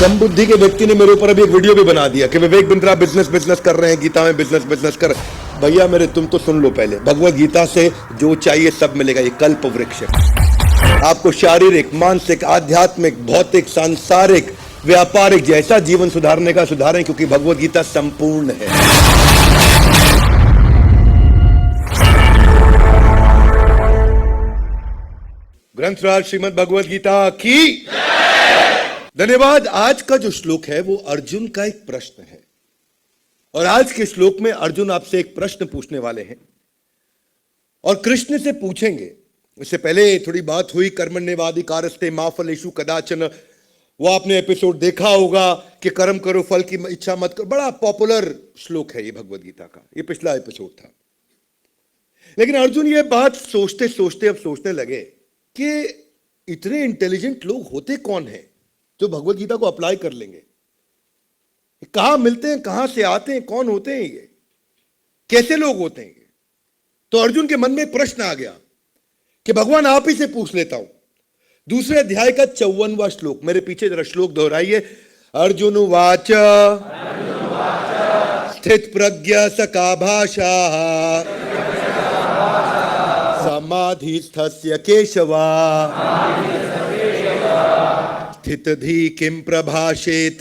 कम बुद्धि के व्यक्ति ने मेरे ऊपर अभी एक वीडियो भी बना दिया कि विवेक बिंद्रा बिजनेस कर रहे हैं, गीता में बिजनेस कर। भैया मेरे, तुम तो सुन लो पहले, भगवत गीता से जो चाहिए सब मिलेगा। ये कल्प वृक्ष है। आपको शारीरिक, मानसिक, आध्यात्मिक, भौतिक, सांसारिक, व्यापारिक जैसा जीवन सुधारने का सुधारें, क्योंकि भगवत गीता संपूर्ण है। ग्रंथराज श्रीमद् भगवत गीता की धन्यवाद। आज का जो श्लोक है वो अर्जुन का एक प्रश्न है, और आज के श्लोक में अर्जुन आपसे एक प्रश्न पूछने वाले हैं और कृष्ण से पूछेंगे। इससे पहले थोड़ी बात हुई, कर्मण्येवादि कारस्ते मा फलेषु कदाचन। वो आपने एपिसोड देखा होगा कि कर्म करो फल की इच्छा मत करो। बड़ा पॉपुलर श्लोक है ये भगवत गीता का, ये पिछला एपिसोड था। लेकिन अर्जुन ये बात सोचते सोचते अब सोचने लगे कि इतने इंटेलिजेंट लोग होते कौन हैं जो भगवत गीता को अप्लाई कर लेंगे। कहां मिलते हैं, कहां से आते हैं, कौन होते हैं ये, कैसे लोग होते हैं ये। तो अर्जुन के मन में प्रश्न आ गया कि भगवान आप ही से पूछ लेता हूं। दूसरे अध्याय का 54वां श्लोक, मेरे पीछे जरा श्लोक दोहराइए। अर्जुन उवाच स्थित प्रज्ञ सका भाषा समाधिस्थस्य केशवा स्थित धी किम प्रभाषेत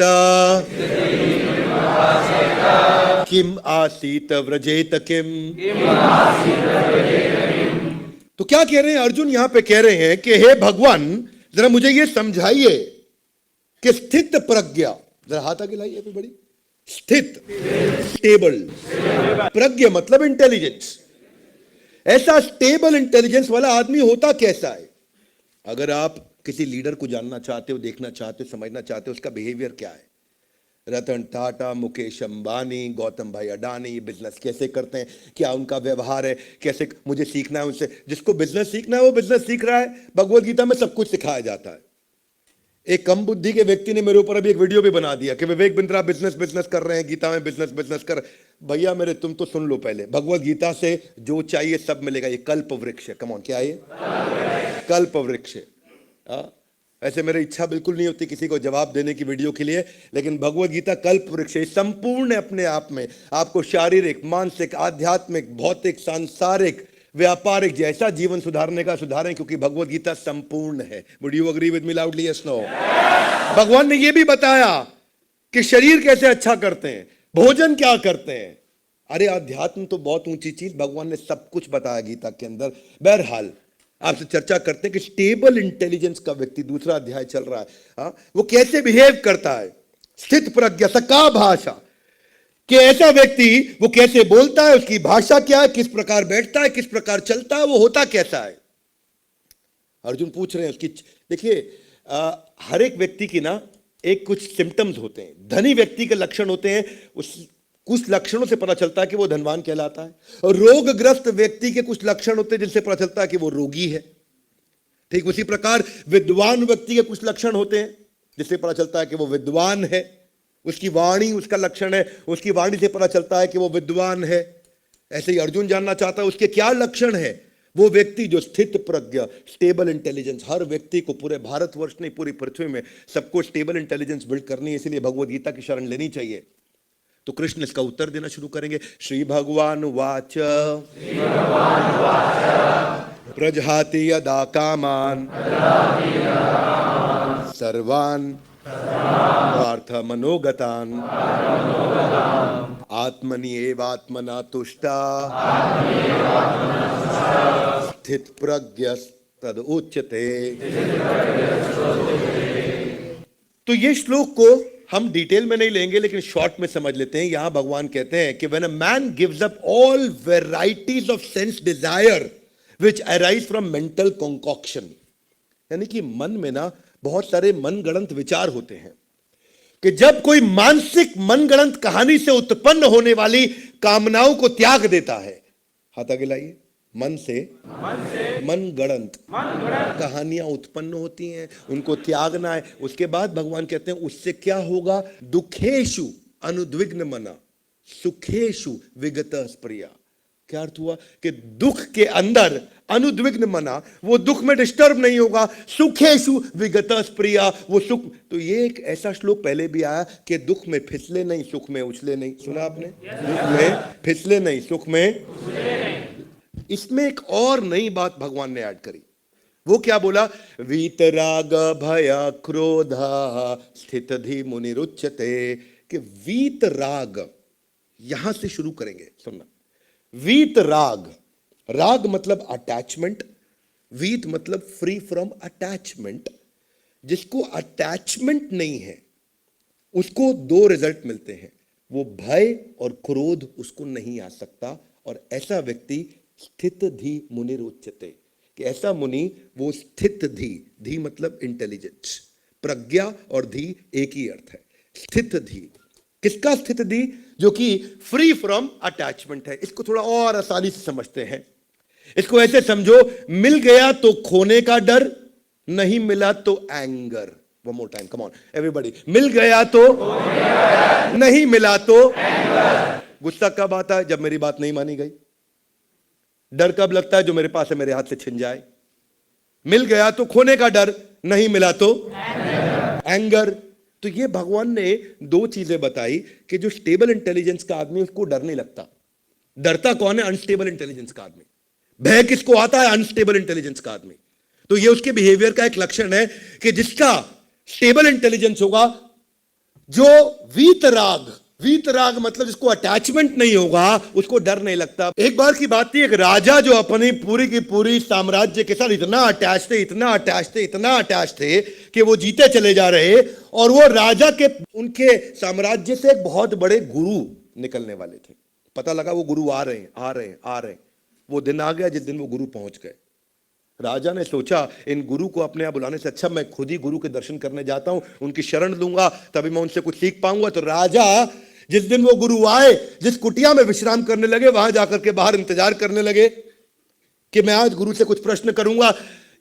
किम आसीत व्रजेत किम। तो क्या कह रहे हैं अर्जुन? यहां पे कह रहे हैं कि हे भगवान, जरा मुझे ये समझाइए कि स्थित प्रज्ञा, जरा हाथ आगे लाइए पे बड़ी, स्थित, स्टेबल, प्रज्ञा मतलब इंटेलिजेंस। ऐसा स्टेबल इंटेलिजेंस वाला आदमी होता कैसा है? अगर आप किसी लीडर को जानना चाहते हो, देखना चाहते हो, समझना चाहते हो उसका बिहेवियर क्या है, रतन टाटा, मुकेश अंबानी, गौतम भाई अडानी बिजनेस कैसे करते हैं, क्या उनका व्यवहार है, कैसे मुझे सीखना है उनसे। जिसको बिजनेस सीखना है वो बिजनेस सीख रहा है। भगवत गीता में सब कुछ सिखाया जाता है। एक कम बुद्धि के व्यक्ति ने मेरे ऊपर अभी एक वीडियो भी बना दिया कि विवेक बिंद्रा बिजनेस कर रहे हैं, गीता में बिजनेस कर। भैया मेरे, तुम तो सुन लो पहले, भगवत गीता से जो चाहिए सब मिलेगा। ये कल्प वृक्ष है। कम ऑन, क्या है ये? कल्प वृक्ष है। ऐसे मेरी इच्छा बिल्कुल नहीं होती किसी को जवाब देने की वीडियो के लिए, लेकिन भगवत गीता कल्प वृक्ष है। संपूर्ण अपने आप में आपको शारीरिक, मानसिक, आध्यात्मिक, भौतिक, सांसारिक, व्यापारिक जैसा जीवन सुधारने का सुधारें, क्योंकि भगवत गीता संपूर्ण है। Would you agree with me loudly? Yes no? भगवान ने यह भी बताया कि शरीर कैसे अच्छा करते हैं, भोजन क्या करते हैं। अरे अध्यात्म तो बहुत ऊंची चीज, भगवान ने सब कुछ बताया गीता के अंदर। बहरहाल आपसे चर्चा करते हैं कि स्टेबल इंटेलिजेंस का व्यक्ति, दूसरा अध्याय चल रहा है, वो कैसे बिहेव करता है। स्थित प्रज्ञ सका भाषा, कि ऐसा व्यक्ति वो कैसे बोलता है, उसकी भाषा क्या है, किस प्रकार बैठता है, किस प्रकार चलता है, वो होता कैसा है। अर्जुन पूछ रहे हैं उसकी। देखिए हर एक व्यक्ति की ना एक कुछ सिम्टम्स होते हैं। धनी व्यक्ति के लक्षण होते हैं, उस कुछ लक्षणों से पता चलता है कि वो धनवान कहलाता है। और रोगग्रस्त व्यक्ति के कुछ लक्षण होते हैं जिनसे पता चलता है कि वो रोगी है। ठीक उसी प्रकार विद्वान व्यक्ति के कुछ लक्षण होते हैं जिससे पता चलता है कि वो विद्वान है। उसकी वाणी उसका लक्षण है, उसकी वाणी से पता चलता है कि वो विद्वान है। ऐसे ही अर्जुन जानना चाहता है उसके क्या लक्षण है। वो व्यक्ति जो स्थित प्रज्ञ, स्टेबल इंटेलिजेंस, हर व्यक्ति को, पूरे भारतवर्ष नहीं पूरी पृथ्वी में सबको स्टेबल इंटेलिजेंस बिल्ड करनी है, इसलिए भगवत गीता की शरण लेनी चाहिए। तो कृष्ण इसका उत्तर देना शुरू करेंगे। श्री भगवान वाच प्रजहाति यदा कामान सर्वान् पार्थ मनोगतान् आत्मनि एवात्मना तुष्टा स्थित प्रज्ञस्तद उच्यते। तो ये श्लोक को हम डिटेल में नहीं लेंगे, लेकिन शॉर्ट में समझ लेते हैं। यहां भगवान कहते हैं कि when a man gives up all varieties of sense desire which arise from mental concoction, यानी कि मन में ना बहुत सारे मनगढ़ंत विचार होते हैं, कि जब कोई मानसिक मनगढ़ंत कहानी से उत्पन्न होने वाली कामनाओं को त्याग देता है। हाथ आगे लाइए। मन से मनगढ़ंत कहानियां उत्पन्न होती हैं, उनको त्यागना है। उसके बाद भगवान कहते हैं उससे क्या होगा? दुखेशु अनुद्विग्न मना सुखेशु विगत स्प्रिया, क्या अर्थ हुआ कि दुख के अंदर अनुद्विग्न मना, वो दुख में डिस्टर्ब नहीं होगा। सुखेषु विगतः प्रिया, वो सुख। तो ये एक ऐसा श्लोक पहले भी आया कि दुख में फिसले नहीं, सुख में उछले नहीं। सुना आपने? दुख में फिसले नहीं, सुख में उछले नहीं। इसमें एक और नई बात भगवान ने ऐड करी। वो क्या बोला? वीतराग भय क्रोध स्थित धी मुनिरुच्यते। कि वीतराग, यहां से शुरू करेंगे, सुनना। वीत राग, राग मतलब अटैचमेंट, वीत मतलब फ्री फ्रॉम अटैचमेंट। जिसको अटैचमेंट नहीं है उसको दो रिजल्ट मिलते हैं, वो भय और क्रोध उसको नहीं आ सकता। और ऐसा व्यक्ति स्थित धी मुनिरुच्यते, कि ऐसा मुनि वो स्थित धी, धी मतलब इंटेलिजेंस, प्रज्ञा और धी एक ही अर्थ है। स्थित धी, किसका स्थित धी? जो कि फ्री फ्रॉम अटैचमेंट है। इसको थोड़ा और आसानी से समझते हैं। इसको ऐसे समझो, मिल गया तो खोने का डर, नहीं मिला तो anger. One more time, come on everybody. मिल गया तो नहीं मिला तो एंगर। गुस्सा कब आता है? जब मेरी बात नहीं मानी गई। डर कब लगता है? जो मेरे पास है मेरे हाथ से छिन जाए। मिल गया तो खोने का डर, नहीं मिला तो एंगर। तो ये भगवान ने दो चीजें बताई कि जो स्टेबल इंटेलिजेंस का आदमी उसको डर नहीं लगता। डरता कौन है? अनस्टेबल इंटेलिजेंस का आदमी। भय किसको आता है? अनस्टेबल इंटेलिजेंस का आदमी। तो ये उसके बिहेवियर का एक लक्षण है कि जिसका स्टेबल इंटेलिजेंस होगा, जो वीतराग, वीतराग मतलब जिसको अटैचमेंट नहीं होगा, उसको डर नहीं लगता। एक बार की बात थी, एक राजा जो अपनी पूरी की पूरी साम्राज्य के साथ इतना अटैच थे, इतना अटैच थे, इतना अटैच थे कि वो जीते चले जा रहे। और वो राजा के, उनके साम्राज्य से एक बहुत बड़े गुरु निकलने वाले थे। पता लगा वो गुरु आ रहे हैं, आ रहे हैं, आ रहे हैं। वो दिन आ गया जिस दिन वो गुरु पहुंच गए। राजा ने सोचा इन गुरु को अपने यहां बुलाने से अच्छा मैं खुद ही गुरु के दर्शन करने जाता हूं, उनकी शरण लूंगा, तभी मैं उनसे कुछ सीख पाऊंगा। तो राजा जिस दिन वो गुरु आए, जिस कुटिया में विश्राम करने लगे, वहां जाकर के बाहर इंतजार करने लगे कि मैं आज गुरु से कुछ प्रश्न करूंगा।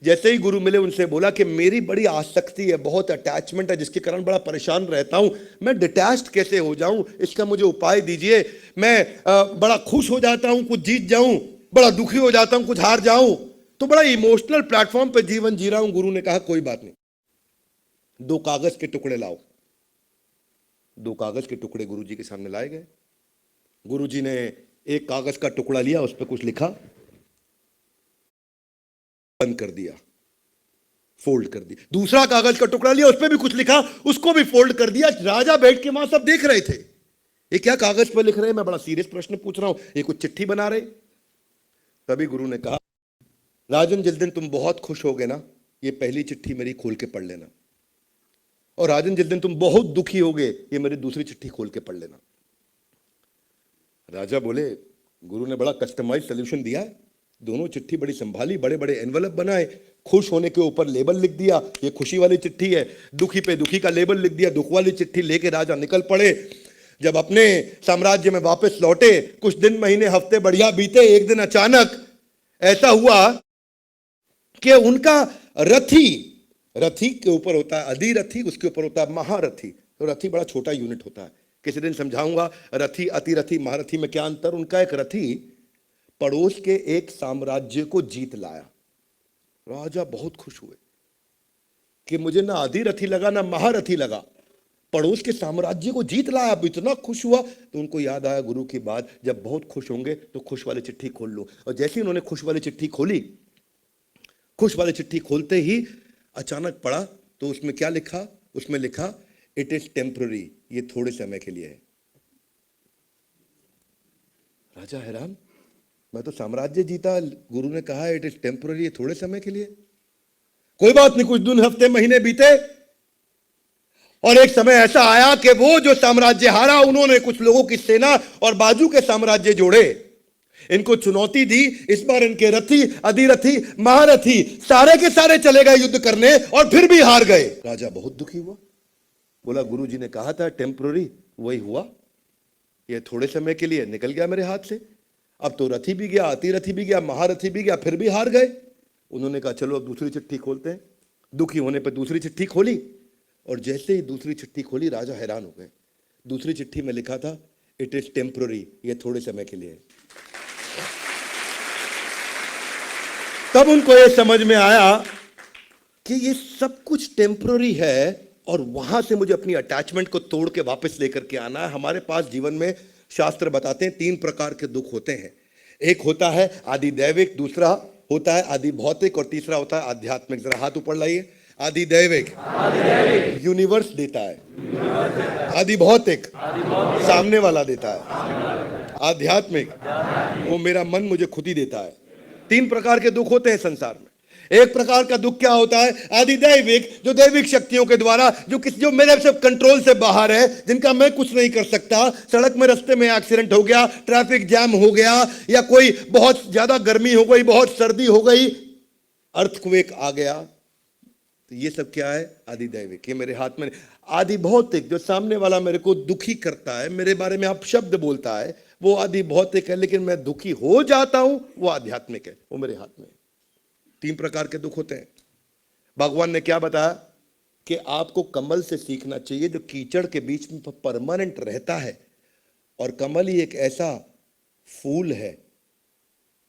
जैसे ही गुरु मिले, उनसे बोला कि मेरी बड़ी आसक्ति है, बहुत अटैचमेंट है, जिसके कारण बड़ा परेशान रहता हूं। मैं डिटैच्ड कैसे हो जाऊं, इसका मुझे उपाय दीजिए। मैं बड़ा खुश हो जाता हूं, कुछ जीत जाऊं, बड़ा दुखी हो जाता हूं, कुछ हार जाऊं, तो बड़ा इमोशनल प्लेटफॉर्म पे जीवन जी रहा हूं। गुरु ने कहा कोई बात नहीं, दो कागज के टुकड़े लाओ। दो कागज के टुकड़े गुरुजी के सामने लाए गए। गुरुजी ने एक कागज का टुकड़ा लिया, उस पर कुछ लिखा, बंद कर दिया, फोल्ड कर दिया। दूसरा कागज का टुकड़ा लिया, उस पर भी कुछ लिखा, उसको भी फोल्ड कर दिया। राजा बैठ के वहां सब देख रहे थे, ये क्या कागज पर लिख रहे हैं? मैं बड़ा सीरियस प्रश्न पूछ रहा हूं, ये कुछ चिट्ठी बना रहे। तभी गुरु ने कहा, राजन जिस दिन तुम बहुत खुश होगे ना, ये पहली चिट्ठी मेरी खोल के पढ़ लेना। और राजन जिस दिन तुम बहुत दुखी होगे, ये मेरी दूसरी चिट्ठी खोल के पढ़ लेना। राजा बोले, गुरु ने बड़ा कस्टमाइज सोल्यूशन दिया है। दोनों चिट्ठी बड़ी संभाली, बड़े बड़े एनवलप बनाए, खुश होने के ऊपर लेबल लिख दिया, ये खुशी वाली चिट्ठी है। दुखी पे दुखी का लेबल लिख दिया, दुख वाली चिट्ठी लेके राजा निकल पड़े। जब अपने साम्राज्य में वापस लौटे, कुछ दिन, महीने, हफ्ते बढ़िया बीते। एक दिन अचानक ऐसा हुआ कि उनका रथी, रथी के ऊपर होता है अधिरथी, उसके ऊपर होता है महारथी। तो रथी बड़ा छोटा यूनिट होता है, किसी दिन समझाऊंगा रथी, अतिरथी, महारथी में क्या अंतर। उनका एक रथी पड़ोस के एक साम्राज्य को जीत लाया। राजा बहुत खुश हुए कि मुझे ना अधिरथी लगा ना महारथी लगा, पड़ोस के साम्राज्य को जीत लाया। अब इतना खुश हुआ तो उनको याद आया गुरु की बात, जब बहुत खुश होंगे तो खुश वाली चिट्ठी खोल लो। और जैसे ही उन्होंने खुश वाली चिट्ठी खोली, खुश वाली चिट्ठी खोलते ही अचानक पढ़ा तो उसमें क्या लिखा? उसमें लिखा इट इज टेम्पररी, ये थोड़े समय के लिए है। राजा हैरान, मैं तो साम्राज्य जीता, गुरु ने कहा इट इज टेम्पररी, ये थोड़े समय के लिए। कोई बात नहीं, कुछ दिन, हफ्ते, महीने बीते और एक समय ऐसा आया कि वो जो साम्राज्य हारा, उन्होंने कुछ लोगों की सेना और बाजू के साम्राज्य जोड़े, इनको चुनौती दी। इस बार इनके रथी, अधिरथी, महारथी सारे के सारे चले गए युद्ध करने और फिर भी हार गए। राजा बहुत दुखी हुआ, बोला गुरुजी ने कहा था टेम्पररी, वही हुआ, ये थोड़े समय के लिए निकल गया मेरे हाथ से। अब तो रथी भी गया, अतिरथी भी गया, महारथी भी गया, फिर भी हार गए। उन्होंने कहा चलो अब दूसरी चिट्ठी खोलते हैं। दुखी होने पर दूसरी चिट्ठी खोली और जैसे ही दूसरी चिट्ठी खोली, राजा हैरान हो गए। दूसरी चिट्ठी में लिखा था इट इज टेम्पररी, ये थोड़े समय के लिए है। तब उनको ये समझ में आया कि ये सब कुछ टेम्पररी है और वहां से मुझे अपनी अटैचमेंट को तोड़ के वापस लेकर के आना है। हमारे पास जीवन में शास्त्र बताते हैं 3 प्रकार के दुख होते हैं। एक होता है आदि दैविक, दूसरा होता है आदि भौतिक और तीसरा होता है आध्यात्मिक। जरा हाथ ऊपर लाइए। आदि दैविक यूनिवर्स देता है, आदि भौतिक सामने वाला देता है, आध्यात्मिक वो मेरा मन मुझे खुद ही देता है। 3 प्रकार के दुख होते हैं संसार में। एक प्रकार का दुख क्या होता है? आदि दैविक, जो दैविक शक्तियों के द्वारा, जो मेरे से कंट्रोल से बाहर है, जिनका मैं कुछ नहीं कर सकता। सड़क में रास्ते में एक्सीडेंट हो गया, ट्रैफिक जैम हो गया, या कोई बहुत ज्यादा गर्मी हो गई, बहुत सर्दी हो गई, अर्थक्वेक आ गया, तो ये सब क्या है? आदि दैविक। ये मेरे हाथ में। आदि भौतिक, जो सामने वाला मेरे को दुखी करता है, मेरे बारे में आप शब्द बोलता है, वो आदि भौतिक है, लेकिन मैं दुखी हो जाता हूं, वो आध्यात्मिक है, वो मेरे हाथ में। 3 प्रकार के दुख होते हैं। भगवान ने क्या बताया कि आपको कमल से सीखना चाहिए, जो कीचड़ के बीच में परमानेंट रहता है। और कमल ही एक ऐसा फूल है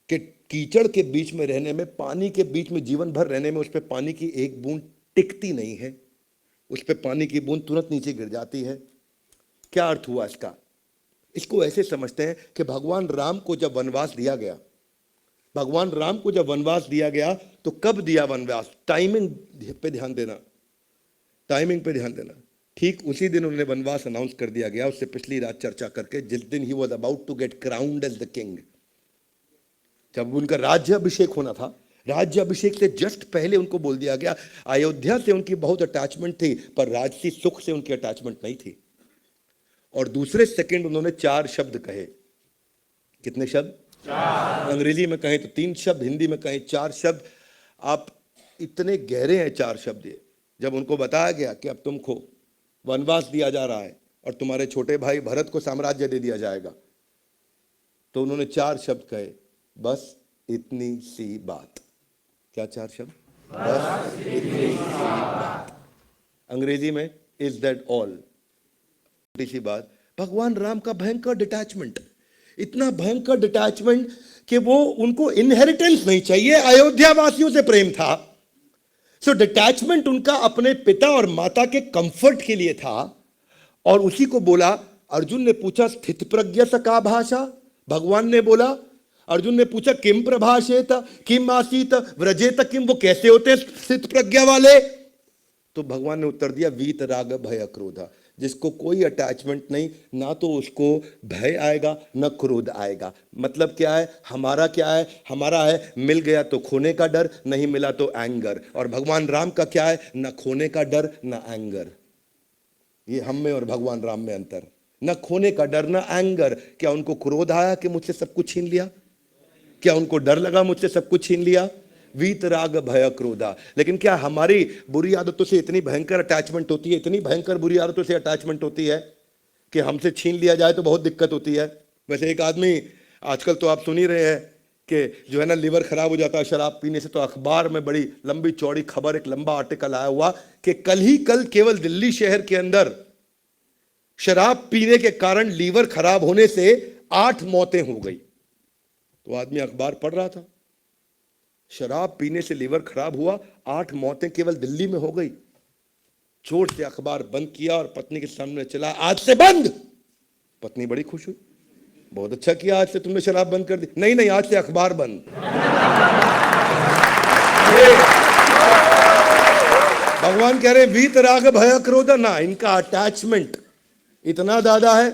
कि कीचड़ के बीच में रहने में, पानी के बीच में जीवन भर रहने में, उस पर पानी की एक बूंद टिकती नहीं है, उस पर पानी की बूंद तुरंत नीचे गिर जाती है। क्या अर्थ हुआ इसका? इसको ऐसे समझते हैं कि भगवान राम को जब वनवास दिया गया, भगवान राम को जब वनवास दिया गया, तो कब दिया वनवास? टाइमिंग पे ध्यान देना, टाइमिंग पे ध्यान देना। ठीक उसी दिन उन्हें वनवास अनाउंस कर दिया गया, उससे पिछली रात चर्चा करके, जिस दिन he was about to get crowned as the king. जब उनका राज्य अभिषेक होना था, राज्य अभिषेक से जस्ट पहले उनको बोल दिया गया। अयोध्या से उनकी बहुत अटैचमेंट थी, पर राजसी सुख से उनकी अटैचमेंट नहीं थी। और दूसरे सेकंड उन्होंने 4 शब्द कहे। कितने शब्द? 4। अंग्रेजी में कहें तो 3 शब्द, हिंदी में कहें 4 शब्द। आप इतने गहरे हैं 4 शब्द ये। जब उनको बताया गया कि अब तुमको वनवास दिया जा रहा है और तुम्हारे छोटे भाई भरत को साम्राज्य दे दिया जाएगा, तो उन्होंने 4 शब्द कहे, बस इतनी सी बात। क्या 4 शब्द? बस इतनी सी बात। अंग्रेजी में इज दैट ऑल। छोटी सी बात। भगवान राम का भयंकर डिटैचमेंट, इतना भयंकर डिटैचमेंट कि वो, उनको इनहेरिटेंस नहीं चाहिए, अयोध्या वासियों से प्रेम था। सो डिटैचमेंट उनका अपने पिता और माता के कंफर्ट के लिए था। और उसी को बोला, अर्जुन ने पूछा स्थित प्रज्ञ स का भाषा? भगवान ने बोला, अर्जुन ने पूछा किम प्रभाषेत किम आसीत व्रजेत किम, वो कैसे होते हैं स्थित प्रज्ञा वाले? तो भगवान ने उत्तर दिया, वीत राग भय क्रोध। जिसको कोई अटैचमेंट नहीं, ना तो उसको भय आएगा ना क्रोध आएगा। मतलब क्या है? हमारा क्या है? हमारा है मिल गया तो खोने का डर, नहीं मिला तो एंगर। और भगवान राम का क्या है? ना खोने का डर ना एंगर। ये हम में और भगवान राम में अंतर। ना खोने का डर ना एंगर। क्या उनको क्रोध आया कि मुझसे सब कुछ छीन लिया? क्या उनको डर लगा मुझसे सब कुछ छीन लिया? वीत राग भय क्रोधा। लेकिन क्या हमारी बुरी आदतों से इतनी भयंकर अटैचमेंट होती है, इतनी भयंकर बुरी आदतों से अटैचमेंट होती है कि हमसे छीन लिया जाए तो बहुत दिक्कत होती है। वैसे एक आदमी, आजकल तो आप सुन ही रहे हैं कि जो है ना, लिवर खराब हो जाता है शराब पीने से। तो अखबार में बड़ी लंबी चौड़ी खबर, एक लंबा आर्टिकल आया हुआ कि कल केवल दिल्ली शहर के अंदर शराब पीने के कारण लीवर खराब होने से 8 मौतें हो गई। तो आदमी अखबार पढ़ रहा था, शराब पीने से लीवर खराब हुआ, 8 मौतें केवल दिल्ली में हो गई। जोर से अखबार बंद किया और पत्नी के सामने चला, आज से बंद। पत्नी बड़ी खुश हुई, बहुत अच्छा किया, आज से तुमने शराब बंद कर दी। नहीं नहीं, आज से अखबार बंद। भगवान कह रहे वीत राग भय क्रोध ना, इनका अटैचमेंट इतना ज्यादा है।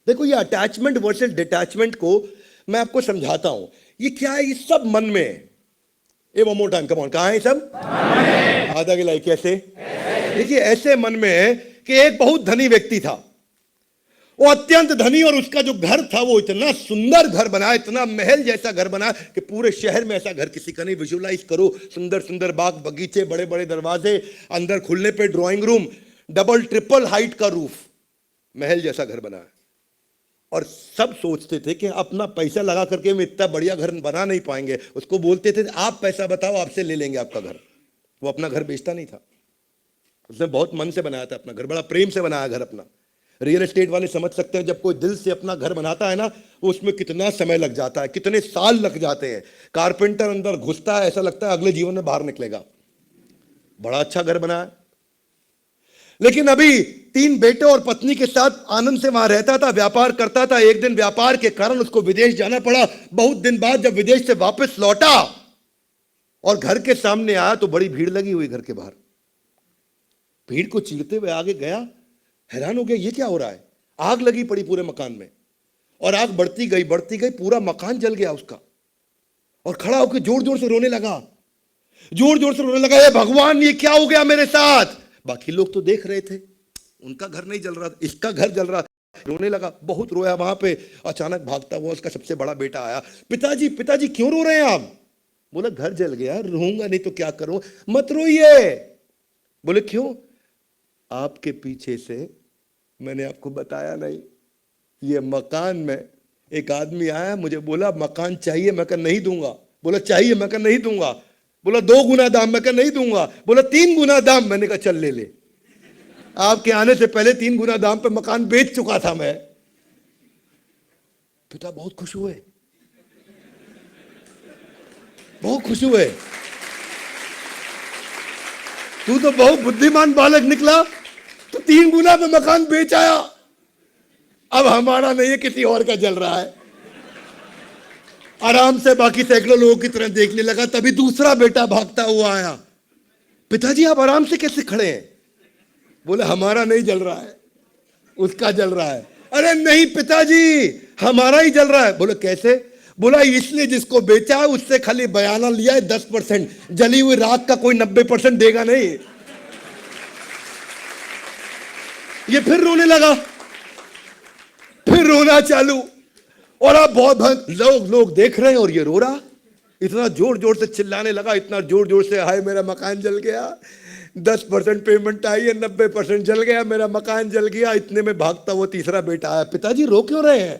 देखो, ये अटैचमेंट वर्सेस डिटैचमेंट को मैं आपको समझाता हूं। ये क्या है? ये सब मन में है। Ah one more time, come on. कहां है सब? आधा गिलाई। कैसे? देखिए, ऐसे मन में है कि एक बहुत धनी व्यक्ति था, वो अत्यंत धनी, और उसका जो घर था वो इतना सुंदर घर बना, इतना महल जैसा घर बना कि पूरे शहर में ऐसा घर किसी का नहीं। विजुअलाइज करो, सुंदर सुंदर बाग बगीचे, बड़े बड़े दरवाजे, अंदर खुलने पे drawing room, double triple height का रूफ, महल जैसा घर बना है। और सब सोचते थे कि अपना पैसा लगा करके हम इतना बढ़िया घर बना नहीं पाएंगे। उसको बोलते थे आप पैसा बताओ, आपसे ले लेंगे आपका घर। वो अपना घर बेचता नहीं था, उसने बहुत मन से बनाया था अपना घर, बड़ा प्रेम से बनाया घर अपना। रियल एस्टेट वाले समझ सकते हैं, जब कोई दिल से अपना घर बनाता है ना, उसमें कितना समय लग जाता है, कितने साल लग जाते हैं। कारपेंटर अंदर घुसता है, ऐसा लगता है अगले जीवन में बाहर निकलेगा। बड़ा अच्छा घर बना है, लेकिन अभी 3 बेटे और पत्नी के साथ आनंद से वहां रहता था, व्यापार करता था। एक दिन व्यापार के कारण उसको विदेश जाना पड़ा। बहुत दिन बाद जब विदेश से वापस लौटा और घर के सामने आया तो बड़ी भीड़ लगी हुई घर के बाहर। भीड़ को चीरते हुए आगे गया, हैरान हो गया, ये क्या हो रहा है? आग लगी पड़ी पूरे मकान में, और आग बढ़ती गई, पूरा मकान जल गया उसका। और खड़ा होकर जोर जोर से रोने लगा, हे भगवान, ये क्या हो गया मेरे साथ? बाकी लोग तो देख रहे थे, उनका घर नहीं जल रहा, इसका घर जल रहा। रोने लगा, बहुत रोया। वहां पे अचानक भागता हुआ उसका सबसे बड़ा बेटा आया। पिताजी क्यों रो रहे हैं आप? बोला घर जल गया, रोऊंगा नहीं तो क्या करूं। मत रोइए। बोले क्यों? आपके पीछे से मैंने आपको बताया नहीं, ये मकान में एक आदमी आया, मुझे बोला मकान चाहिए, मैं कहा नहीं दूंगा। बोला चाहिए, मैं कहा नहीं दूंगा। बोला 2 गुना दाम, मैं कहा नहीं दूंगा। बोला 3 गुना दाम, मैंने कहा चल ले ले। आपके आने से पहले 3 गुना दाम पे मकान बेच चुका था मैं। पिता बहुत खुश हुए, बहुत खुश हुए। तू तो बहुत बुद्धिमान बालक निकला, तो 3 गुना पे मकान बेच आया। अब हमारा नहीं है, किसी और का जल रहा है। आराम से बाकी सैकड़ों लोगों की तरह देखने लगा। तभी दूसरा बेटा भागता हुआ आया। पिताजी आप आराम से कैसे खड़े हैं? बोले हमारा नहीं जल रहा है, उसका जल रहा है। अरे नहीं पिताजी, हमारा ही जल रहा है। बोले कैसे? बोला इसलिए जिसको बेचा है उससे खाली बयाना लिया है 10%, जली हुई राख का कोई 90% देगा नहीं। ये फिर रोने लगा, फिर रोना चालू। और अब बहुत लोग देख रहे हैं और ये रो रहा। इतना जोर जोर से चिल्लाने लगा, इतना जोर जोर से, हाय मेरा मकान जल गया, 10% पेमेंट आई है, 90% जल गया, मेरा मकान जल गया। इतने में भागता वो तीसरा बेटा आया। पिताजी रो क्यों रहे हैं?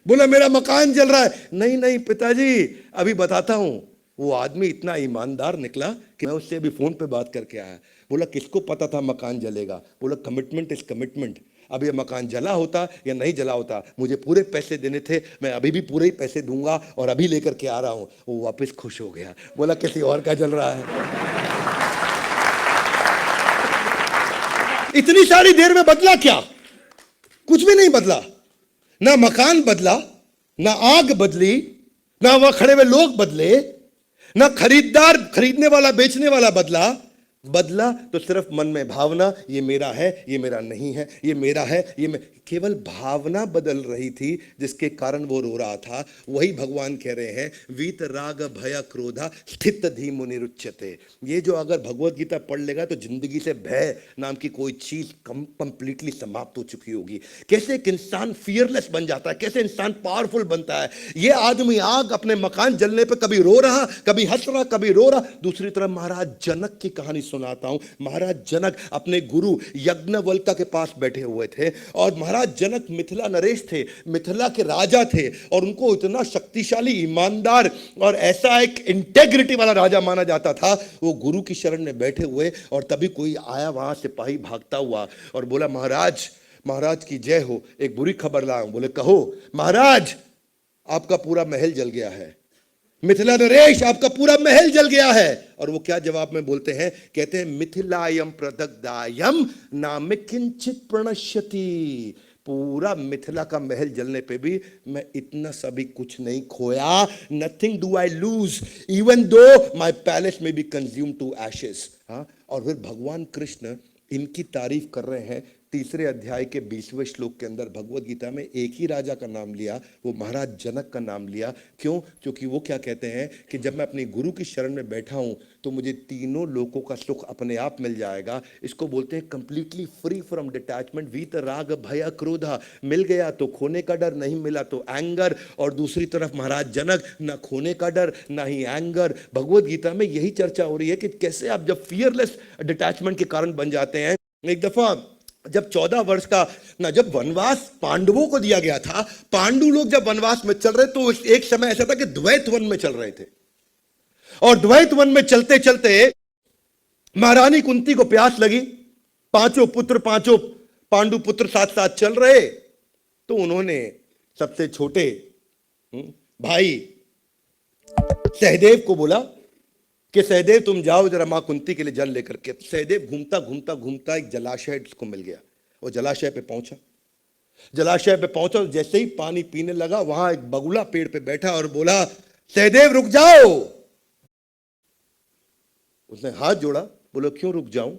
बोला मेरा मकान जल रहा है। नहीं पिताजी, अभी बताता हूं। वो आदमी इतना ईमानदार निकला कि मैं उससे अभी फोन पे बात करके आया। बोला किसको पता था मकान जलेगा? बोला कमिटमेंट इज कमिटमेंट। अब ये मकान जला होता या नहीं जला होता, मुझे पूरे पैसे देने थे, मैं अभी भी पूरे ही पैसे दूंगा और अभी लेकर के आ रहा हूं। वो वापस खुश हो गया। बोला किसी और का जल रहा है। इतनी सारी देर में बदला क्या? कुछ भी नहीं बदला। ना मकान बदला, ना आग बदली, ना वहां खड़े हुए लोग बदले, ना खरीददार, खरीदने वाला बेचने वाला बदला तो सिर्फ मन में भावना, ये मेरा है, ये मेरा नहीं है, ये मेरा है, केवल भावना बदल रही थी जिसके कारण वो रो रहा था। वही भगवान कह रहे हैं, वीत राग भय क्रोधा स्थित धीमु निरुच्यते। ये जो अगर भगवत गीता पढ़ लेगा तो जिंदगी से भय नाम की कोई चीज कंप्लीटली समाप्त हो चुकी होगी। कैसे एक इंसान फियरलेस बन जाता है, कैसे इंसान पावरफुल बनता है। ये आदमी आग अपने मकान जलने पे कभी रो रहा, कभी हंस रहा, कभी रो रहा। दूसरी तरफ महाराज जनक की कहानी सुनाता हूं। महाराज जनक अपने गुरु यज्ञवल्क्य के पास बैठे हुए थे, और महाराज जनक मिथिला नरेश थे, मिथिला के राजा थे, और उनको इतना शक्तिशाली, ईमानदार और ऐसा एक इंटेग्रिटी वाला राजा माना जाता था। वो गुरु की शरण में बैठे हुए, और तभी कोई आया, वहां सिपाही भागता हुआ और बोला महाराज की जय हो, एक बुरी खबर लाया हूं। बोले कहो। महाराज आपका पूरा महल जल गया है, मिथिला नरेश आपका पूरा महल जल गया है। और वो क्या जवाब में बोलते हैं? कहते हैं मिथिलायम प्रदग्धायम नाम किंचित प्रणश्यति। पूरा मिथिला का महल जलने पे भी मैं इतना सभी कुछ नहीं खोया। Nothing do I lose even though my palace में बी कंज्यूम टू एशेस। हाँ, और फिर भगवान कृष्ण इनकी तारीफ कर रहे हैं। 3 अध्याय के 20वें श्लोक के अंदर भगवत गीता में एक ही राजा का नाम लिया, वो महाराज जनक का नाम लिया। क्यों? क्योंकि वो क्या कहते हैं कि जब मैं अपने गुरु की शरण में बैठा हूं तो मुझे तीनों लोकों का सुख अपने आप मिल जाएगा। इसको बोलते हैं कंप्लीटली फ्री फ्रॉम डिटैचमेंट। वीत राग भय क्रोधा, मिल गया तो खोने का डर, नहीं मिला तो एंगर। और दूसरी तरफ महाराज जनक, ना खोने का डर ना ही एंगर। भगवत गीता में यही चर्चा हो रही है कि कैसे आप जब फियरलेस डिटैचमेंट के कारण बन जाते हैं। एक दफा जब 14 वर्ष का ना, जब वनवास पांडवों को दिया गया था, पांडु लोग जब वनवास में चल रहे तो एक समय ऐसा था कि द्वैत वन में चल रहे थे, और द्वैत वन में चलते चलते महारानी कुंती को प्यास लगी। 5 पुत्र, 5 पांडु पुत्र साथ साथ चल रहे, तो उन्होंने सबसे छोटे भाई सहदेव को बोला कि सहदेव तुम जाओ जरा मां कुंती के लिए जल लेकर के। सहदेव घूमता घूमता घूमता एक जलाशय को मिल गया। वो जलाशय पे पहुंचा, जलाशय पे पहुंचा, जैसे ही पानी पीने लगा, वहां एक बगुला पेड़ पे बैठा और बोला, सहदेव रुक जाओ। उसने हाथ जोड़ा, बोला क्यों रुक जाऊं?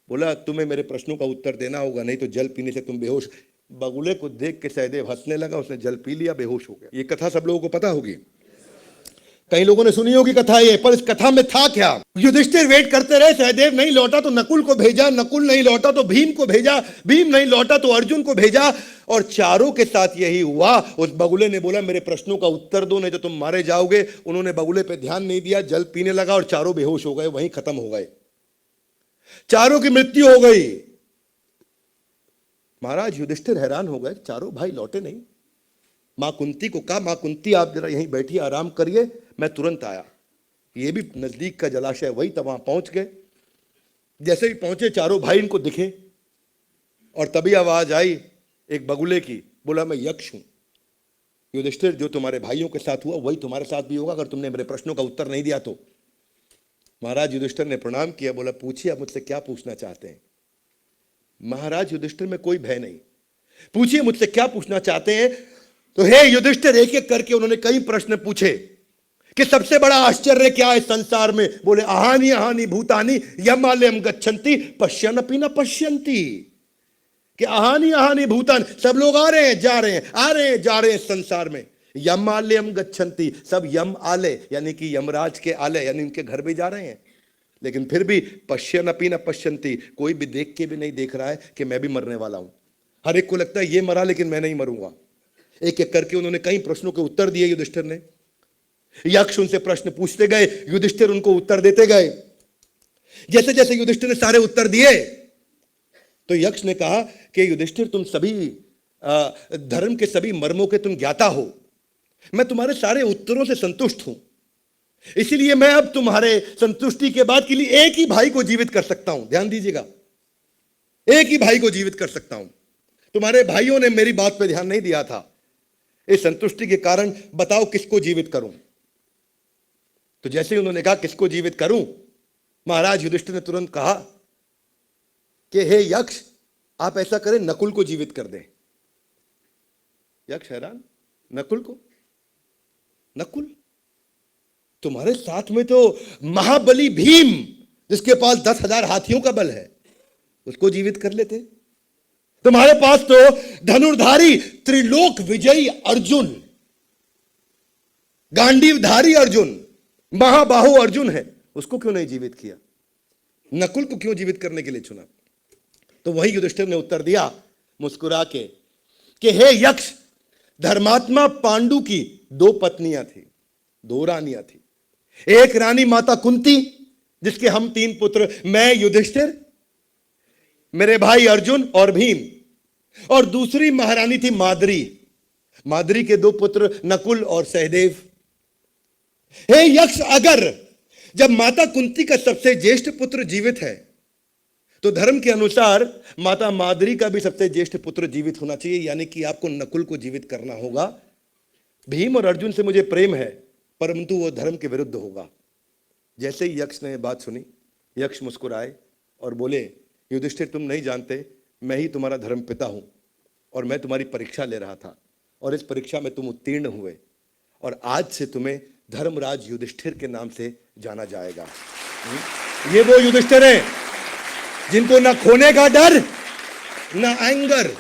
बोला तुम्हें मेरे प्रश्नों का उत्तर देना होगा, नहीं तो जल पीने से तुम बेहोश। बगुले को देख के सहदेव हंसने लगा, उसने जल पी लिया, बेहोश हो गया। ये कथा सब लोगों को पता होगी, कई लोगों ने सुनी होगी कथा ये, पर इस कथा में था क्या? युधिष्ठिर वेट करते रहे, सहदेव नहीं लौटा तो नकुल को भेजा, नकुल नहीं लौटा तो भीम को भेजा, भीम नहीं लौटा तो अर्जुन को भेजा, और चारों के साथ यही हुआ। उस बगुले ने बोला मेरे प्रश्नों का उत्तर दो, नहीं तो तुम मारे जाओगे। उन्होंने बगुले पे ध्यान नहीं दिया, जल पीने लगा और चारों बेहोश हो गए, वहीं खत्म हो गए, चारों की मृत्यु हो गई। महाराज युधिष्ठिर हैरान हो गए, चारों भाई लौटे नहीं। मां कुंती को कहा, मां कुंती आप जरा यहीं बैठिए, आराम करिए, मैं तुरंत आया। ये भी नजदीक का जलाशय वही था, वहां पहुंच गए। जैसे ही पहुंचे चारों भाई इनको दिखे, और तभी आवाज आई एक बगुले की, बोला मैं यक्ष हूं। युधिष्ठिर जो तुम्हारे भाइयों के साथ हुआ वही तुम्हारे साथ भी होगा, अगर तुमने मेरे प्रश्नों का उत्तर नहीं दिया तो। महाराज युधिष्ठिर ने प्रणाम किया, बोला पूछिए आप मुझसे क्या पूछना चाहते हैं। महाराज युधिष्ठिर में कोई भय नहीं, पूछिए मुझसे क्या पूछना चाहते हैं। तो हे युधिष्ठिर, एक एक करके उन्होंने कई प्रश्न पूछे कि सबसे बड़ा आश्चर्य क्या है संसार में। बोले अहानि अहानि भूतानि यमालयम गच्छन्ति पश्यन्नपि न पश्यन्ति। कि अहानि अहानि भूतान, सब लोग आ रहे हैं जा रहे हैं, आ रहे हैं जा रहे हैं संसार में। यमालयम गच्छन्ति, सब यम आलय यानी कि यमराज के आलय यानी उनके घर भी जा रहे हैं, लेकिन फिर भी पश्यन्नपि न पश्यन्ति, कोई भी देख के भी नहीं देख रहा है कि मैं भी मरने वाला हूं। हर एक को लगता है ये मरा लेकिन मैं नहीं मरूंगा। एक एक करके उन्होंने कई प्रश्नों के उत्तर दिए युधिष्ठिर ने। यक्ष उनसे प्रश्न पूछते गए, युधिष्ठिर उनको उत्तर देते गए। जैसे जैसे युधिष्ठिर ने सारे उत्तर दिए, तो यक्ष ने कहा कि युधिष्ठिर तुम सभी धर्म के सभी मर्मों के तुम ज्ञाता हो, मैं तुम्हारे सारे उत्तरों से संतुष्ट हूं, इसीलिए मैं अब तुम्हारे संतुष्टि के बाद के लिए एक ही भाई को जीवित कर सकता हूं। ध्यान दीजिएगा, एक ही भाई को जीवित कर सकता हूं। तुम्हारे भाइयों ने मेरी बात पर ध्यान नहीं दिया था, इस संतुष्टि के कारण बताओ किसको जीवित करूं। तो जैसे ही उन्होंने कहा किसको जीवित करूं, महाराज युधिष्ठिर ने तुरंत कहा कि हे यक्ष, आप ऐसा करें नकुल को जीवित कर दें। यक्ष हैरान, नकुल को? नकुल तुम्हारे साथ में तो महाबली भीम जिसके पास 10,000 हाथियों का बल है, उसको जीवित कर लेते। तुम्हारे पास तो धनुर्धारी त्रिलोक विजयी अर्जुन, गांडीवधारी अर्जुन, महाबाहु अर्जुन है, उसको क्यों नहीं जीवित किया? नकुल को क्यों जीवित करने के लिए चुना? तो वही युधिष्ठिर ने उत्तर दिया मुस्कुरा के कि हे यक्ष, धर्मात्मा पांडु की 2 पत्नियां थी, 2 रानियां थी। एक रानी माता कुंती जिसके हम 3 पुत्र, मैं युधिष्ठिर, मेरे भाई अर्जुन और भीम, और दूसरी महारानी थी माद्री, माद्री के 2 पुत्र नकुल और सहदेव। हे यक्ष, अगर जब माता कुंती का सबसे ज्येष्ठ पुत्र जीवित है तो धर्म के अनुसार माता माद्री का भी सबसे ज्येष्ठ पुत्र जीवित होना चाहिए, यानी कि आपको नकुल को जीवित करना होगा। भीम और अर्जुन से मुझे प्रेम है, परंतु वो धर्म के विरुद्ध होगा। जैसे ही यक्ष ने बात सुनी, यक्ष मुस्कुराए और बोले युधिष्ठिर, तुम नहीं जानते, मैं ही तुम्हारा धर्म पिता हूं, और मैं तुम्हारी परीक्षा ले रहा था, और इस परीक्षा में तुम उत्तीर्ण हुए, और आज से तुम्हें धर्मराज युधिष्ठिर के नाम से जाना जाएगा। ये वो युधिष्ठिर हैं जिनको ना खोने का डर, ना एंगर,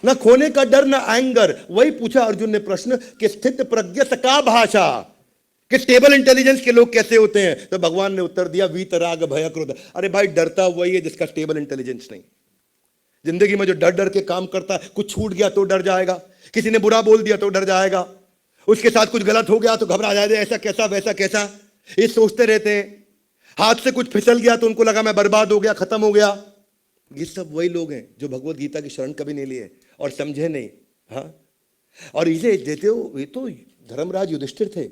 ना खोने का डर, ना एंगर। वही पूछा अर्जुन ने प्रश्न कि स्थित प्रज्ञ का भाषा, कि स्टेबल इंटेलिजेंस के लोग कैसे होते हैं? तो भगवान ने उत्तर दिया वीतराग भय क्रोध। अरे भाई, डरता वही है जिसका स्टेबल इंटेलिजेंस नहीं। जिंदगी में जो डर डर के काम करता है, कुछ छूट गया तो डर जाएगा, किसी ने बुरा बोल दिया तो डर जाएगा, उसके साथ कुछ गलत हो गया तो घबरा जाएगा, ऐसा कैसा वैसा कैसा, ये सोचते रहते हैं। हाथ से कुछ फिसल गया तो उनको लगा मैं बर्बाद हो गया, खत्म हो गया। ये सब वही लोग हैं जो भगवत गीता की शरण कभी नहीं लिए और समझे नहीं। हाँ, और इसे देते हो, ये तो धर्मराज युधिष्ठिर थे,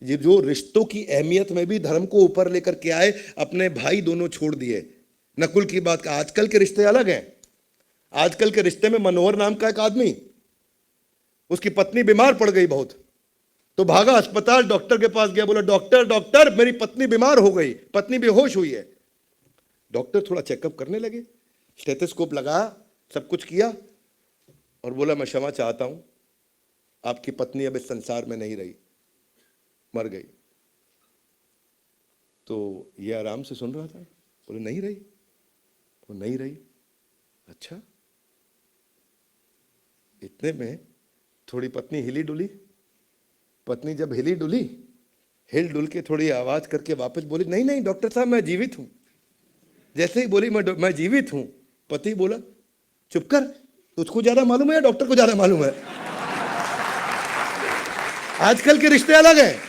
ये जो रिश्तों की अहमियत में भी धर्म को ऊपर लेकर के आए, अपने भाई दोनों छोड़ दिए। नकुल की बात का, आजकल के रिश्ते अलग हैं, आजकल के रिश्ते में मनोहर नाम का एक आदमी, उसकी पत्नी बीमार पड़ गई बहुत, तो भागा अस्पताल, डॉक्टर के पास गया, बोला डॉक्टर डॉक्टर मेरी पत्नी बीमार हो गई, पत्नी बेहोश हुई है। डॉक्टर थोड़ा चेकअप करने लगे, स्टेथोस्कोप लगाया, सब कुछ किया और बोला मैं क्षमा चाहता हूं, आपकी पत्नी अब इस संसार में नहीं रही, मर गई। तो ये आराम से सुन रहा था, बोले नहीं रही, वो नहीं रही। अच्छा, इतने में थोड़ी पत्नी हिली डुली, पत्नी जब हिली डुली, हिल डुल के थोड़ी आवाज करके वापस बोली नहीं नहीं डॉक्टर साहब मैं जीवित हूं। जैसे ही बोली मैं जीवित हूं, पति बोला चुप कर, तुझको ज्यादा मालूम है या डॉक्टर को ज्यादा मालूम है? आजकल के रिश्ते अलग हैं,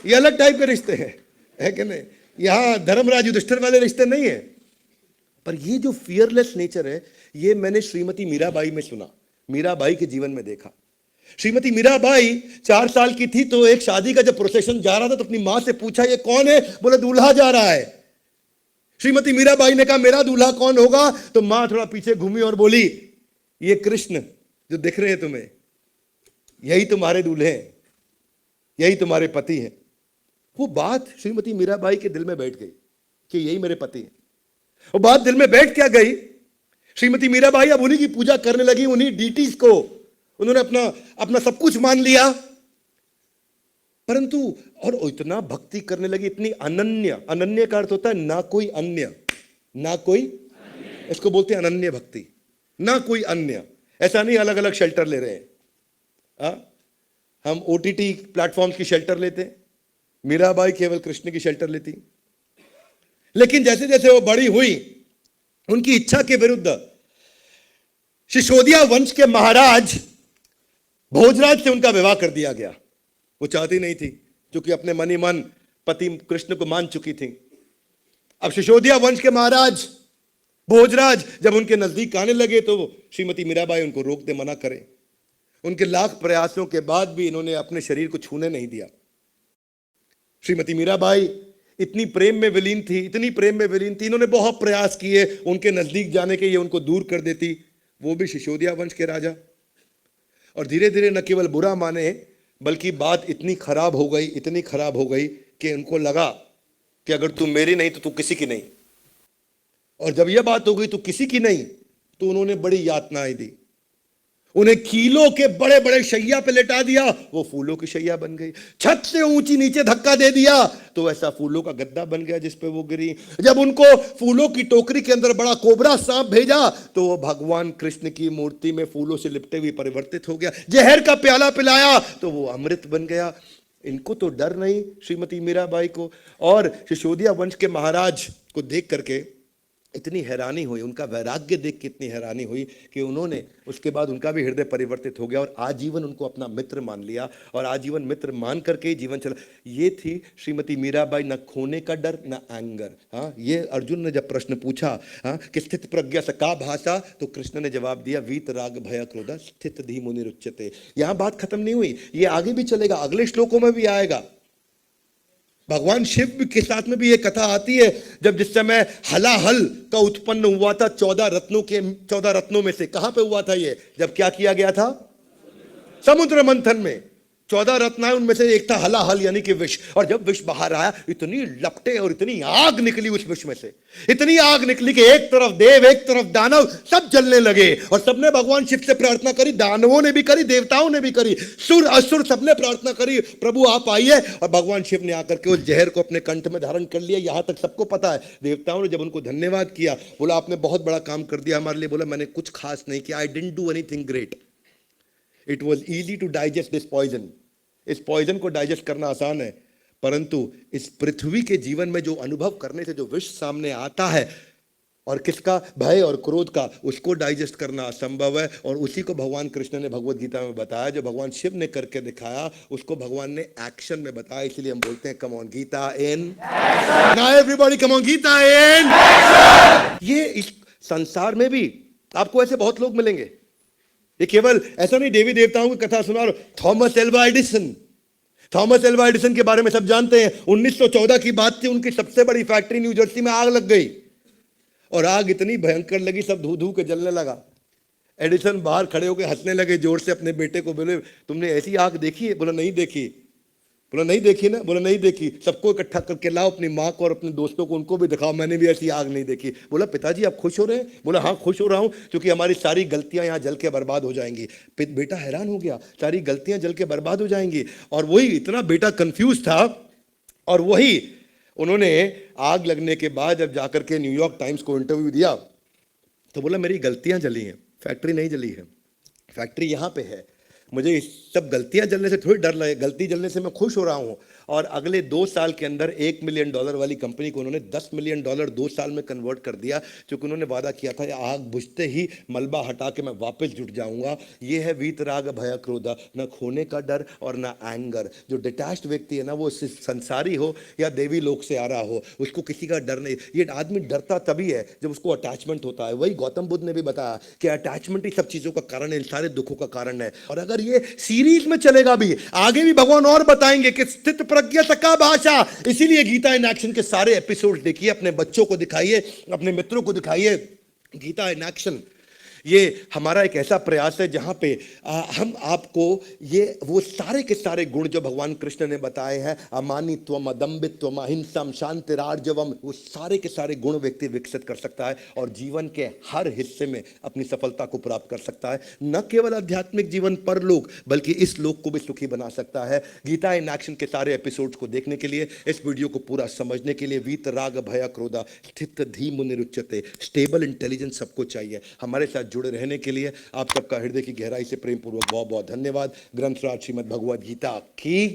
ये अलग टाइप के रिश्ते हैं, है कि नहीं? यहां धर्मराज युधिष्ठिर वाले रिश्ते नहीं है। पर ये जो फियरलेस नेचर है, ये मैंने श्रीमती मीराबाई में सुना, मीराबाई के जीवन में देखा। श्रीमती मीराबाई 4 साल की थी तो एक शादी का जब प्रोसेशन जा रहा था तो अपनी मां से पूछा ये कौन है? बोले दूल्हा जा रहा है। श्रीमती मीराबाई ने कहा मेरा दूल्हा कौन होगा? तो मां थोड़ा पीछे घूमी और बोली ये कृष्ण जो दिख रहे हैं तुम्हें, यही तुम्हारे दूल्हे हैं, यही तुम्हारे पति हैं। वो बात श्रीमती मीराबाई के दिल में बैठ गई कि यही मेरे पति हैं। वो बात दिल में बैठ क्या गई, श्रीमती मीराबाई अब उन्हीं की पूजा करने लगी, उन्हीं डीटीज को उन्होंने अपना सब कुछ मान लिया। परंतु और इतना भक्ति करने लगी, इतनी अनन्य, अनन्य का अर्थ होता है ना कोई अन्य, ना कोई, इसको बोलते हैं अनन्य भक्ति, ना कोई अन्य। ऐसा नहीं अलग अलग शेल्टर ले रहे हैं, हम ओटीटी प्लेटफॉर्म्स की शेल्टर लेते हैं, मीराबाई केवल कृष्ण की शेल्टर लेती। लेकिन जैसे जैसे वो बड़ी हुई, उनकी इच्छा के विरुद्ध शिशोदिया वंश के महाराज भोजराज से उनका विवाह कर दिया गया। वो चाहती नहीं थी, क्योंकि अपने मन ही मन पति कृष्ण को मान चुकी थी। अब शिशोदिया वंश के महाराज भोजराज जब उनके नजदीक आने लगे तो श्रीमती मीराबाई उनको रोकते, मना करें। उनके लाख प्रयासों के बाद भी इन्होंने अपने शरीर को छूने नहीं दिया। श्रीमती मीराबाई इतनी प्रेम में विलीन थी, इतनी प्रेम में विलीन थी, इन्होंने बहुत प्रयास किए उनके नजदीक जाने के, ये उनको दूर कर देती, वो भी शिशोदिया वंश के राजा। और धीरे धीरे न केवल बुरा माने, बल्कि बात इतनी खराब हो गई, इतनी खराब हो गई कि उनको लगा कि अगर तू मेरी नहीं तो तू किसी की नहीं। और जब यह बात हो गई तू किसी की नहीं, तो उन्होंने बड़ी यातनाएं दी, उन्हें कीलों के बड़े बड़े शैया पे लेटा दिया, वो फूलों की शैया बन गई। छत से ऊंची नीचे धक्का दे दिया तो ऐसा फूलों का गद्दा बन गया जिस पे वो गिरी। जब उनको फूलों की टोकरी के अंदर बड़ा कोबरा सांप भेजा तो वो भगवान कृष्ण की मूर्ति में फूलों से लिपटे हुए परिवर्तित हो गया। जहर का प्याला पिलाया तो वो अमृत बन गया। इनको तो डर नहीं श्रीमती मीराबाई को। और शिशोदिया वंश के महाराज को देख करके इतनी हैरानी हुई, उनका वैराग्य देख के इतनी हैरानी हुई कि उन्होंने उसके बाद उनका भी हृदय परिवर्तित हो गया और आजीवन उनको अपना मित्र मान लिया और आजीवन मित्र मान करके जीवन चला। ये थी श्रीमती मीराबाई, न खोने का डर न एंगर। हाँ, ये अर्जुन ने जब प्रश्न पूछा कि स्थित प्रज्ञा से का भाषा, तो कृष्ण ने जवाब दिया वीत राग भय क्रोध स्थित धी मुनि रुच्यते। यहां बात खत्म नहीं हुई, ये आगे भी चलेगा, अगले श्लोकों में भी आएगा। भगवान शिव के साथ में भी ये कथा आती है, जब जिस समय हलाहल का उत्पन्न हुआ था 14 रत्नों में से। कहां पे हुआ था ये? जब क्या किया गया था? समुद्र मंथन में 14 रत्न आए, उनमें से एक था हलाहल यानी कि विष। और जब विष बाहर आया, इतनी लपटे और इतनी आग निकली उस विष में से, इतनी आग निकली कि एक तरफ देव एक तरफ दानव सब जलने लगे। और सबने भगवान शिव से प्रार्थना करी, दानवों ने भी करी, देवताओं ने भी करी, सुर असुर सबने प्रार्थना करी, प्रभु आप आइए। और भगवान शिव ने आकर के उस जहर को अपने कंठ में धारण कर लिया। यहां तक सबको पता है। देवताओं ने जब उनको धन्यवाद किया, बोला आपने बहुत बड़ा काम कर दिया हमारे लिए। बोला मैंने कुछ खास नहीं किया, I didn't do anything great, it was easy to digest this poison. इस पॉइजन को डाइजेस्ट करना आसान है, परंतु इस पृथ्वी के जीवन में जो अनुभव करने से जो विष सामने आता है, और किसका? भय और क्रोध का, उसको डाइजेस्ट करना असंभव है। और उसी को भगवान कृष्ण ने भगवत गीता में बताया। जो भगवान शिव ने करके दिखाया, उसको भगवान ने एक्शन में बताया। इसलिए हम बोलते हैं come on get it in now everybody, come on get it in. ये इस संसार में भी आपको ऐसे बहुत लोग मिलेंगे। ये केवल ऐसा नहीं देवी देवताओं की कथा सुना। थॉमस एल्वा एडिसन के बारे में सब जानते हैं। 1914 की बात थी, उनकी सबसे बड़ी फैक्ट्री न्यू जर्सी में आग लग गई और आग इतनी भयंकर लगी, सब धू धू के जलने लगा। एडिसन बाहर खड़े होकर हंसने लगे जोर से, अपने बेटे को बोले, तुमने ऐसी आग देखी है? बोला नहीं देखी। बोला नहीं देखी ना? बोला नहीं देखी। सबको इकट्ठा करके लाओ, अपनी माँ को और अपने दोस्तों को, उनको भी दिखाओ, मैंने भी ऐसी आग नहीं देखी। बोला पिताजी आप खुश हो रहे हैं? बोला हाँ खुश हो रहा हूँ, क्योंकि हमारी सारी गलतियां यहाँ जल के बर्बाद हो जाएंगी। बेटा हैरान हो गया, सारी गलतियां जल के बर्बाद हो जाएंगी। और वही इतना बेटा कंफ्यूज था, और वही उन्होंने आग लगने के बाद जब जाकर के न्यूयॉर्क टाइम्स को इंटरव्यू दिया तो बोला मेरी गलतियां जली हैं, फैक्ट्री नहीं जली है, फैक्ट्री यहाँ पे है। मुझे इस सब गलतियां जलने से थोड़ी डर लगे, गलती जलने से मैं खुश हो रहा हूँ। और अगले 2 साल के अंदर $1 मिलियन वाली कंपनी को उन्होंने $10 मिलियन 2 साल में कन्वर्ट कर दिया, क्योंकि उन्होंने वादा किया था आग बुझते ही मलबा हटा के मैं वापस जुट जाऊंगा। ये है वीतराग भय क्रोधा, न खोने का डर और न एंगर। जो डिटैच्ड व्यक्ति है ना, वो संसारी हो या देवी लोक से आ रहा हो, उसको किसी का डर नहीं। ये आदमी डरता तभी है जब उसको अटैचमेंट होता है। वही गौतम बुद्ध ने भी बताया कि अटैचमेंट ही सब चीजों का कारण है, इन सारे दुखों का कारण है। और अगर ये सीरीज में चलेगा भी, आगे भी भगवान और बताएंगे कि स्थित प्रज्ञा का भाषा। इसीलिए गीता इन एक्शन के सारे एपिसोड देखिए, अपने बच्चों को दिखाइए, अपने मित्रों को दिखाइए गीता इन एक्शन। ये हमारा एक ऐसा प्रयास है जहां पे हम आपको ये वो सारे के सारे गुण जो भगवान कृष्ण ने बताए हैं, अमानित्वम, अदम्भित्वम, अहिंसम, शांतिरार्जवम, वो सारे के सारे गुण व्यक्ति विकसित कर सकता है और जीवन के हर हिस्से में अपनी सफलता को प्राप्त कर सकता है। न केवल आध्यात्मिक जीवन परलोक, बल्कि इस लोक को भी सुखी बना सकता है। गीता इन एक्शन के सारे एपिसोड्स को देखने के लिए, इस वीडियो को पूरा समझने के लिए, वीत राग भय क्रोधा स्थित धीम निरुच्यते, स्टेबल इंटेलिजेंस सबको चाहिए। हमारे साथ जुड़े रहने के लिए आप सबका हृदय की गहराई से प्रेम पूर्वक बहुत बहुत धन्यवाद। ग्रंथराज श्रीमद् भगवद गीता की